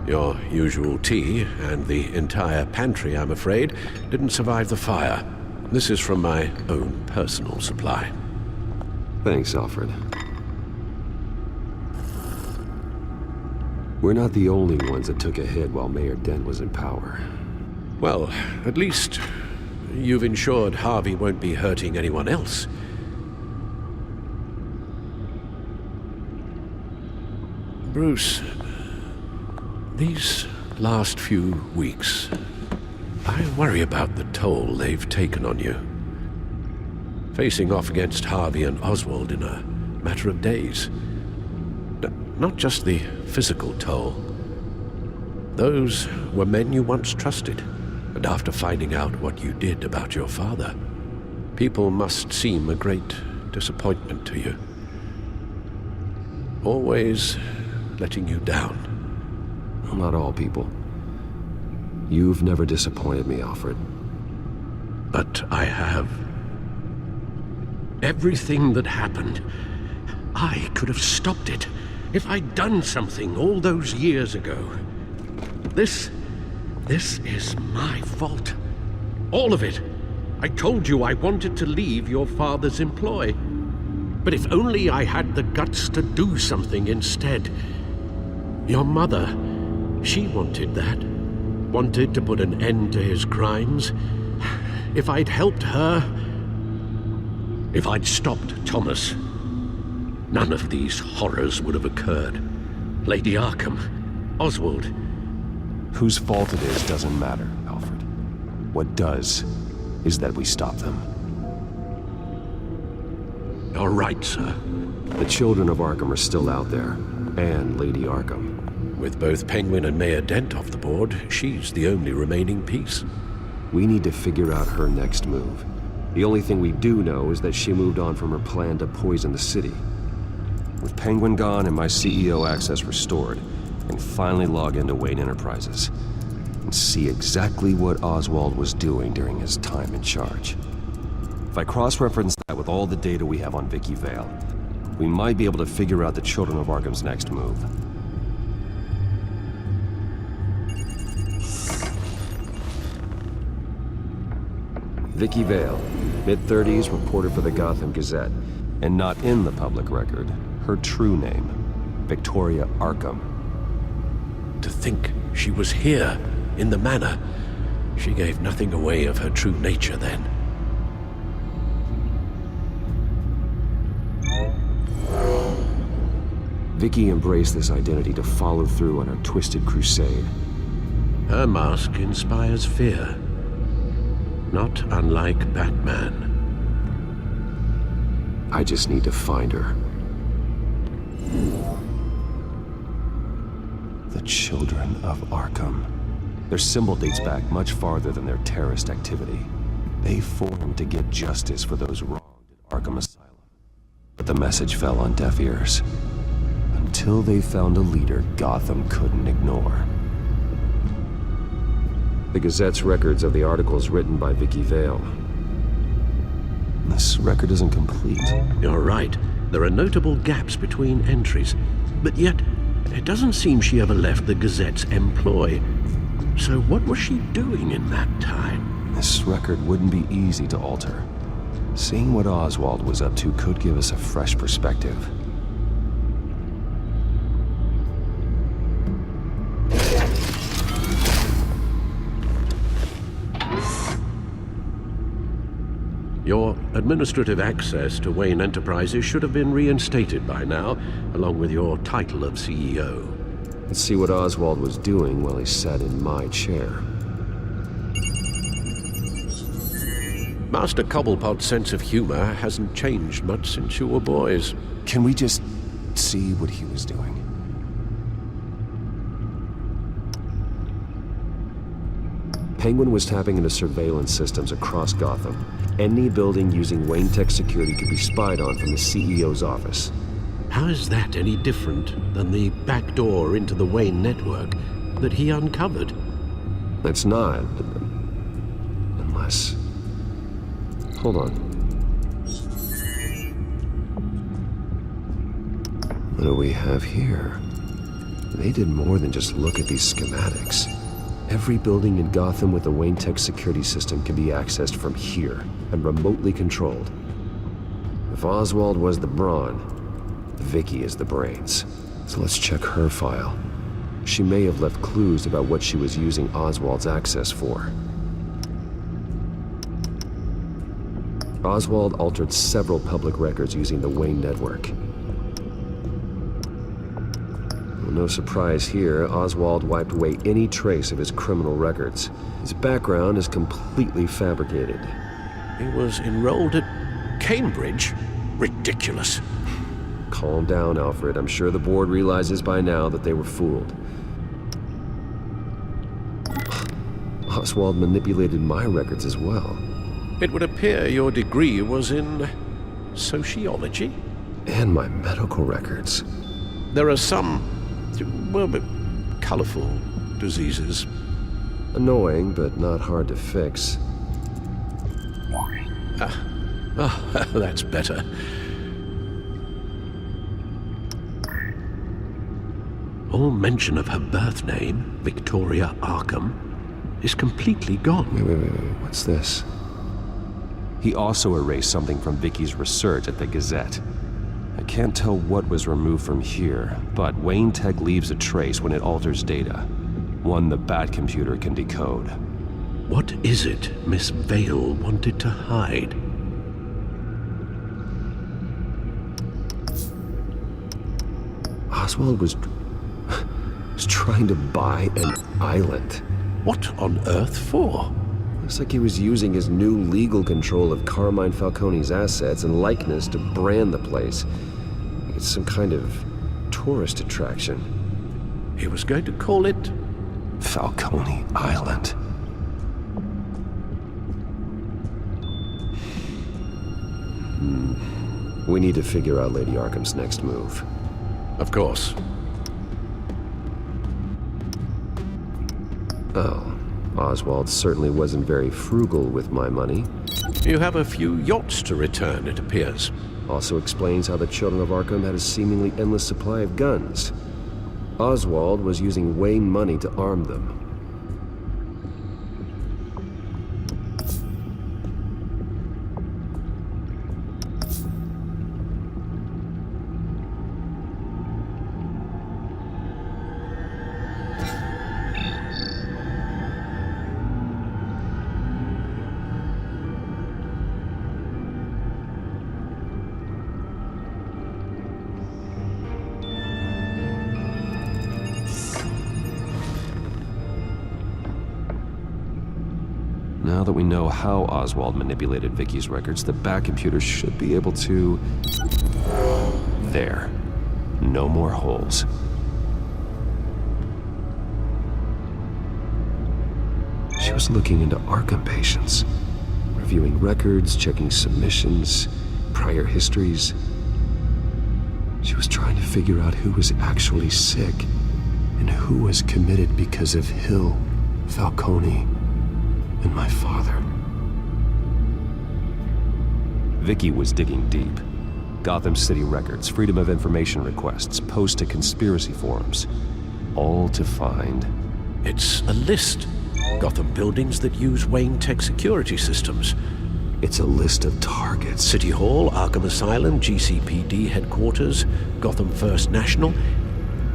Your usual tea and the entire pantry, I'm afraid, didn't survive the fire. This is from my own personal supply. Thanks, Alfred. We're not the only ones that took a hit while Mayor Dent was in power. Well, at least you've ensured Harvey won't be hurting anyone else. Bruce, these last few weeks, I worry about the toll they've taken on you. Facing off against Harvey and Oswald in a matter of days. Not just the physical toll. Those were men you once trusted, and after finding out what you did about your father, people must seem a great disappointment to you. Always letting you down. Well, not all people. You've never disappointed me, Alfred. But I have. Everything that happened, I could have stopped it if I'd done something all those years ago. This is my fault. All of it. I told you I wanted to leave your father's employ. But if only I had the guts to do something instead. Your mother, she wanted that. Wanted to put an end to his crimes. If I'd helped her, if I'd stopped Thomas, none of these horrors would have occurred. Lady Arkham, Oswald. Whose fault it is doesn't matter, Alfred. What does is that we stop them. You're right, sir. The children of Arkham are still out there, and Lady Arkham. With both Penguin and Mayor Dent off the board, she's the only remaining piece. We need to figure out her next move. The only thing we do know is that she moved on from her plan to poison the city. With Penguin gone and my CEO access restored, I can finally log into Wayne Enterprises and see exactly what Oswald was doing during his time in charge. If I cross-reference that with all the data we have on Vicky Vale, we might be able to figure out the Children of Arkham's next move. Vicky Vale, mid-30s, reporter for the Gotham Gazette, and not in the public record, her true name, Victoria Arkham. To think she was here, in the manor. She gave nothing away of her true nature then. Vicky embraced this identity to follow through on her twisted crusade. Her mask inspires fear. Not unlike Batman. I just need to find her. The Children of Arkham. Their symbol dates back much farther than their terrorist activity. They formed to get justice for those wronged at Arkham Asylum. But the message fell on deaf ears. Until they found a leader Gotham couldn't ignore. The Gazette's records of the articles written by Vicky Vale. This record isn't complete. You're right. There are notable gaps between entries. But yet, it doesn't seem she ever left the Gazette's employ. So what was she doing in that time? This record wouldn't be easy to alter. Seeing what Oswald was up to could give us a fresh perspective. Your administrative access to Wayne Enterprises should have been reinstated by now, along with your title of CEO. Let's see what Oswald was doing while he sat in my chair. Master Cobblepot's sense of humor hasn't changed much since you were boys. Can we just see what he was doing? Penguin was tapping into surveillance systems across Gotham. Any building using Wayne Tech security could be spied on from the CEO's office. How is that any different than the back door into the Wayne network that he uncovered? It's not. Unless... Hold on. What do we have here? They did more than just look at these schematics. Every building in Gotham with a Wayne Tech security system can be accessed from here and remotely controlled. If Oswald was the brawn, Vicky is the brains. So let's check her file. She may have left clues about what she was using Oswald's access for. Oswald altered several public records using the Wayne network. Well, no surprise here, Oswald wiped away any trace of his criminal records. His background is completely fabricated. He was enrolled at Cambridge? Ridiculous. Calm down, Alfred. I'm sure the board realizes by now that they were fooled. Oswald manipulated my records as well. It would appear your degree was in sociology? And my medical records. There are some, well, colorful diseases. Annoying, but not hard to fix. Oh, that's better. All mention of her birth name, Victoria Arkham, is completely gone. Wait. What's this? He also erased something from Vicky's research at the Gazette. I can't tell what was removed from here, but Wayne Tech leaves a trace when it alters data. One the Bat computer can decode. What is it Miss Vale wanted to hide? Oswald was trying to buy an island. What on earth for? Looks like he was using his new legal control of Carmine Falcone's assets and likeness to brand the place. It's some kind of tourist attraction. He was going to call it Falcone Island. We need to figure out Lady Arkham's next move. Of course. Oh, Oswald certainly wasn't very frugal with my money. You have a few yachts to return, it appears. Also explains how the Children of Arkham had a seemingly endless supply of guns. Oswald was using Wayne money to arm them. Now that we know how Oswald manipulated Vicky's records, the Bat computer should be able to... There. No more holes. She was looking into Arkham patients, reviewing records, checking submissions, prior histories. She was trying to figure out who was actually sick and who was committed because of Hill, Falcone, and my father. Vicky was digging deep. Gotham City records, Freedom of Information requests, posts to conspiracy forums. All to find... It's a list. Gotham buildings that use Wayne Tech security systems. It's a list of targets. City Hall, Arkham Asylum, GCPD headquarters, Gotham First National.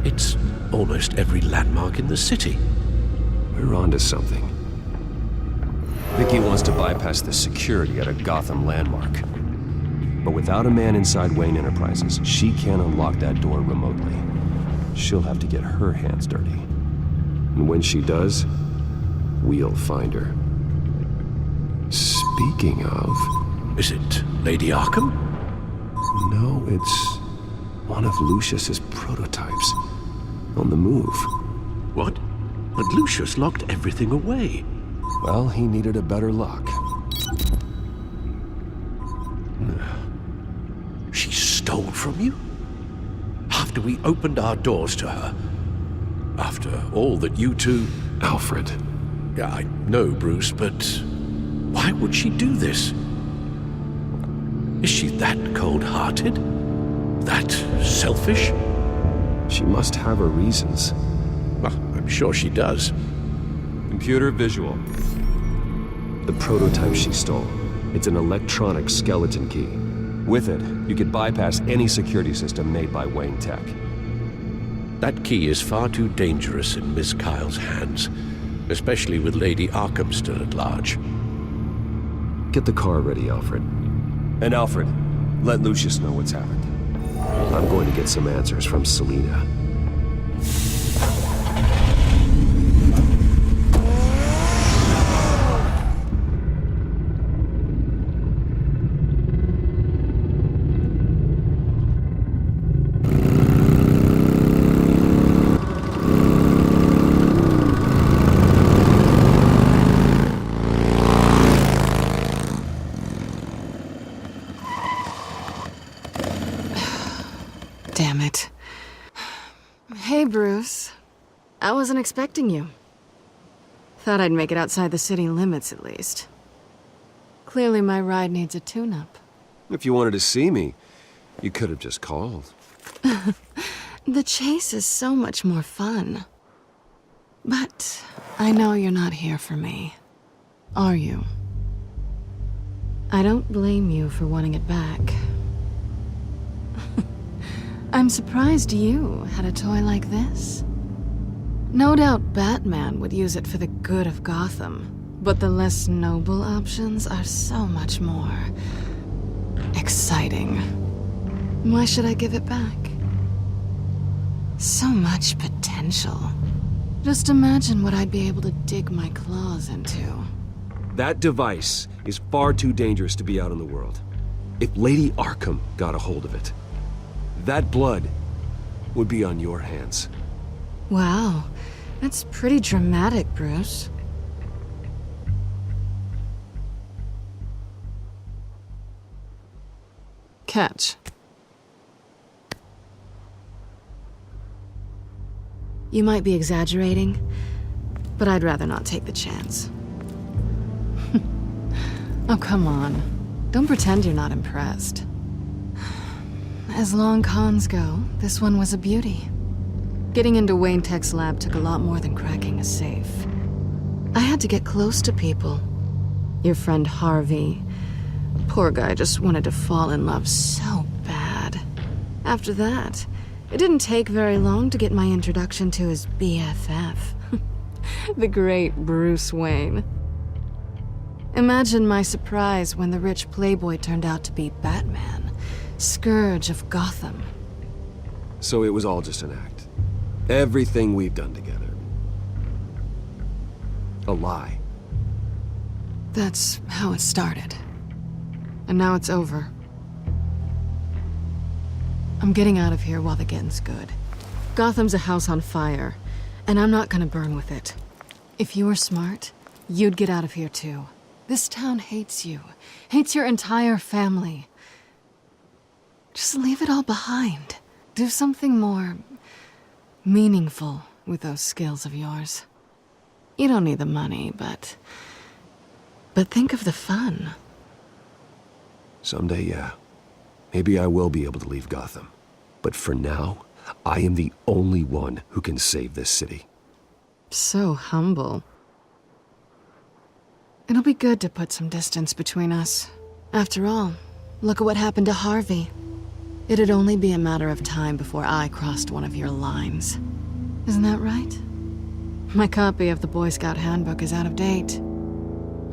It's almost every landmark in the city. We're onto something. Vicky wants to bypass the security at a Gotham landmark. But without a man inside Wayne Enterprises, she can't unlock that door remotely. She'll have to get her hands dirty. And when she does, we'll find her. Speaking of... Is it Lady Arkham? No, it's one of Lucius's prototypes. On the move. What? But Lucius locked everything away. Well, he needed a better lock. She stole from you? After we opened our doors to her? After all that you two... Alfred. Yeah, I know, Bruce, but why would she do this? Is she that cold-hearted? That selfish? She must have her reasons. Well, I'm sure she does. Computer visual. The prototype she stole. It's an electronic skeleton key. With it, you could bypass any security system made by Wayne Tech. That key is far too dangerous in Miss Kyle's hands, especially with Lady Arkham still at large. Get the car ready, Alfred. And Alfred, let Lucius know what's happened. I'm going to get some answers from Selina. Damn it. Hey, Bruce. I wasn't expecting you. Thought I'd make it outside the city limits, at least. Clearly my ride needs a tune-up. If you wanted to see me, you could have just called. The chase is so much more fun. But I know you're not here for me. Are you? I don't blame you for wanting it back. I'm surprised you had a toy like this. No doubt Batman would use it for the good of Gotham, but the less noble options are so much more exciting. Why should I give it back? So much potential. Just imagine what I'd be able to dig my claws into. That device is far too dangerous to be out in the world. If Lady Arkham got a hold of it, that blood would be on your hands. Wow, that's pretty dramatic, Bruce. Catch. You might be exaggerating, but I'd rather not take the chance. Oh, come on. Don't pretend you're not impressed. As long cons go, this one was a beauty. Getting into Wayne Tech's lab took a lot more than cracking a safe. I had to get close to people. Your friend Harvey. Poor guy just wanted to fall in love so bad. After that, it didn't take very long to get my introduction to his BFF. The great Bruce Wayne. Imagine my surprise when the rich playboy turned out to be Batman, Scourge of Gotham. So it was all just an act. Everything we've done together. A lie. That's how it started. And now it's over. I'm getting out of here while the getting's good. Gotham's a house on fire, and I'm not gonna burn with it. If you were smart, you'd get out of here too. This town hates you, hates your entire family. Just leave it all behind. Do something more meaningful with those skills of yours. You don't need the money, but think of the fun. Someday, yeah. Maybe I will be able to leave Gotham. But for now, I am the only one who can save this city. So humble. It'll be good to put some distance between us. After all, look at what happened to Harvey. It'd only be a matter of time before I crossed one of your lines. Isn't that right? My copy of the Boy Scout Handbook is out of date.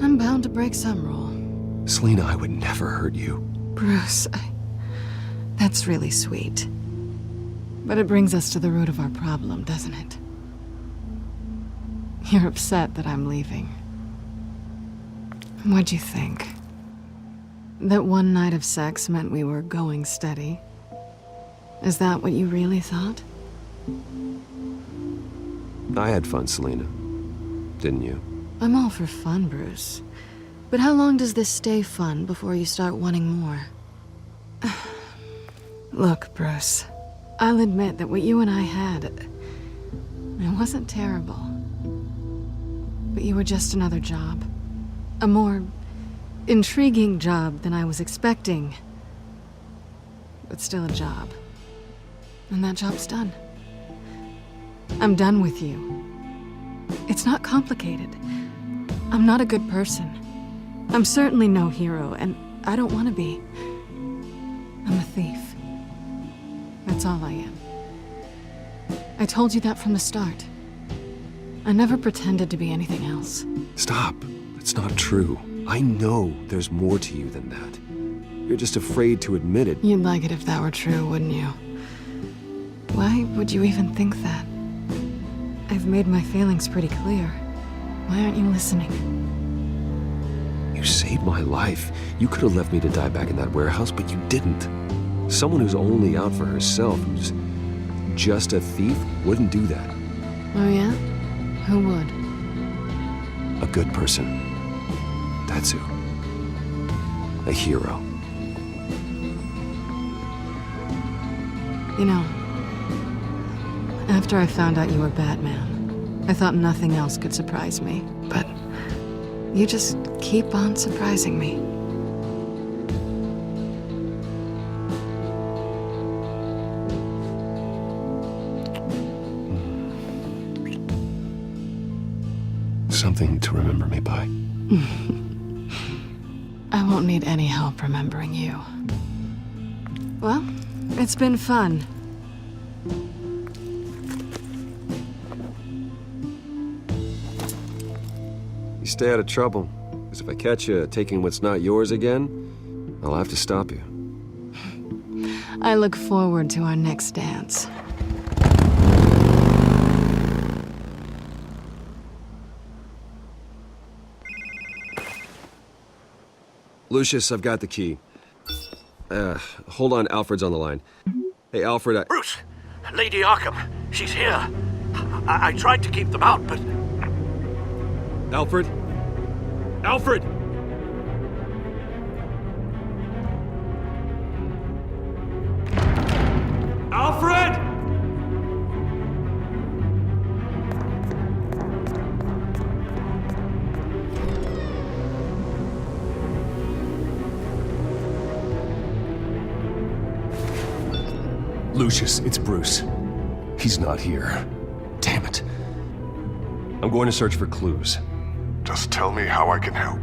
I'm bound to break some rule. Selina, I would never hurt you. Bruce, that's really sweet. But it brings us to the root of our problem, doesn't it? You're upset that I'm leaving. What'd you think? That one night of sex meant we were going steady? Is that what you really thought? I had fun, Selina. Didn't you? I'm all for fun, Bruce. But how long does this stay fun before you start wanting more? Look, Bruce. I'll admit that what you and I had, it wasn't terrible. But you were just another job. A more intriguing job than I was expecting. But still a job. And that job's done. I'm done with you. It's not complicated. I'm not a good person. I'm certainly no hero, and I don't want to be. I'm a thief. That's all I am. I told you that from the start. I never pretended to be anything else. Stop. It's not true. I know there's more to you than that. You're just afraid to admit it. You'd like it if that were true, wouldn't you? Why would you even think that? I've made my feelings pretty clear. Why aren't you listening? You saved my life. You could have left me to die back in that warehouse, but you didn't. Someone who's only out for herself, who's just a thief, wouldn't do that. Oh yeah? Who would? A good person. That's who. A hero. You know, after I found out you were Batman, I thought nothing else could surprise me. But you just keep on surprising me. Something to remember me by. I won't need any help remembering you. Well, it's been fun. You stay out of trouble, because if I catch you taking what's not yours again, I'll have to stop you. I look forward to our next dance. Lucius, I've got the key. Hold on, Alfred's on the line. Hey, Alfred, Bruce! Lady Arkham, she's here. I tried to keep them out, but... Alfred? Alfred! Alfred! Lucius, it's Bruce. He's not here. Damn it. I'm going to search for clues. Just tell me how I can help.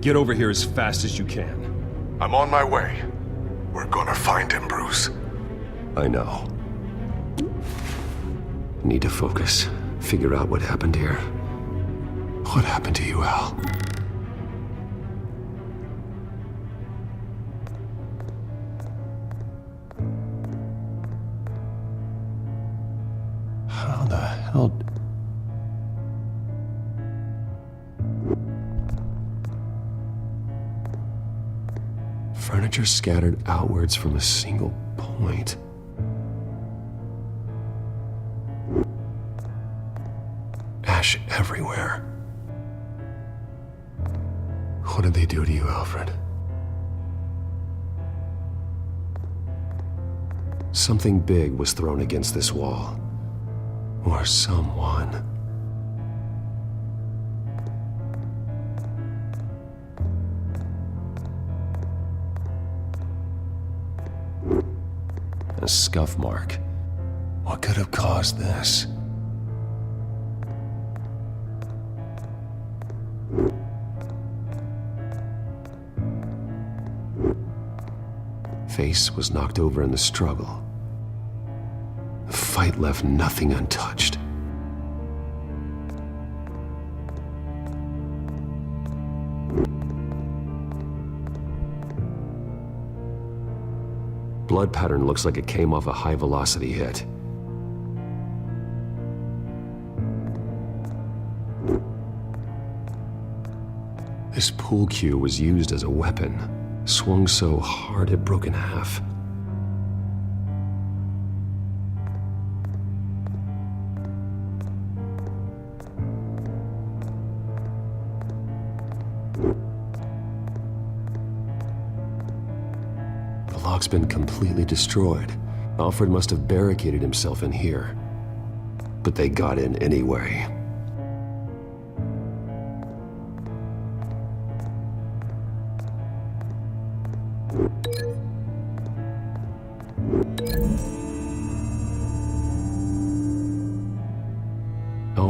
Get over here as fast as you can. I'm on my way. We're gonna find him, Bruce. I know. Need to focus. Figure out what happened here. What happened to you, Al? How the hell... Furniture scattered outwards from a single point. Ash everywhere. What did they do to you, Alfred? Something big was thrown against this wall. Or someone. A scuff mark. What could have caused this? Face was knocked over in the struggle. The fight left nothing untouched. Blood pattern looks like it came off a high-velocity hit. This pool cue was used as a weapon, swung so hard it broke in half. The lock's been completely destroyed. Alfred must have barricaded himself in here. But they got in anyway.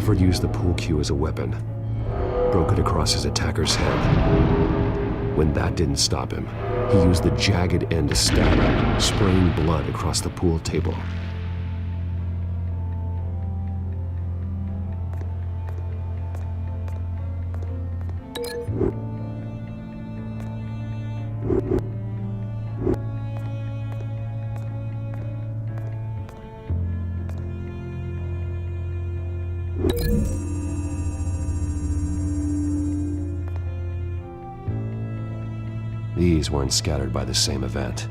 Alfred used the pool cue as a weapon, broke it across his attacker's head. When that didn't stop him, he used the jagged end to stab him, spraying blood across the pool table. These weren't scattered by the same event.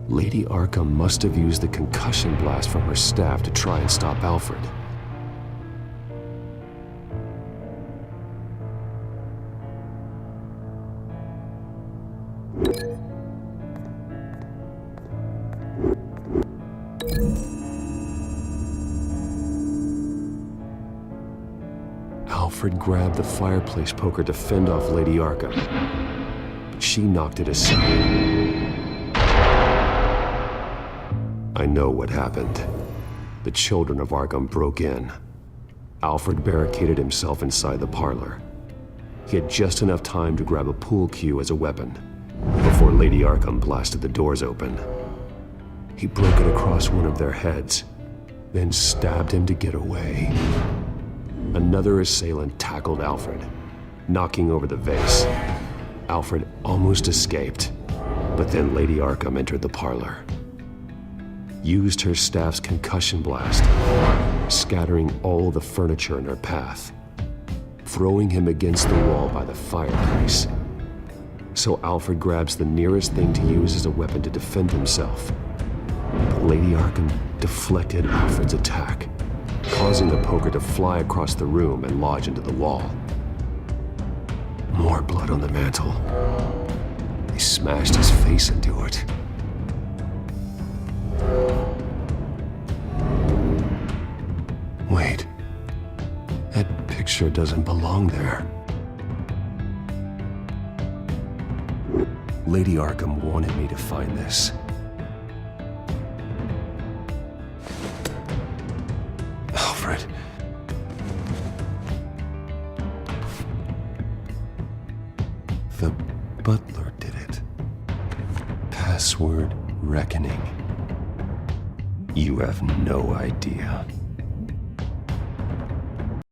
Lady Arkham must have used the concussion blast from her staff to try and stop Alfred. Alfred grabbed the fireplace poker to fend off Lady Arkham, but she knocked it aside. I know what happened. The children of Arkham broke in. Alfred barricaded himself inside the parlor. He had just enough time to grab a pool cue as a weapon before Lady Arkham blasted the doors open. He broke it across one of their heads, then stabbed him to get away. Another assailant tackled Alfred, knocking over the vase. Alfred almost escaped, but then Lady Arkham entered the parlor, used her staff's concussion blast, scattering all the furniture in her path, throwing him against the wall by the fireplace. So Alfred grabs the nearest thing to use as a weapon to defend himself. But Lady Arkham deflected Alfred's attack, causing the poker to fly across the room and lodge into the wall. More blood on the mantel. They smashed his face into it. Wait. That picture doesn't belong there. Lady Arkham wanted me to find this. Alfred. The butler did it. Password reckoning. You have no idea.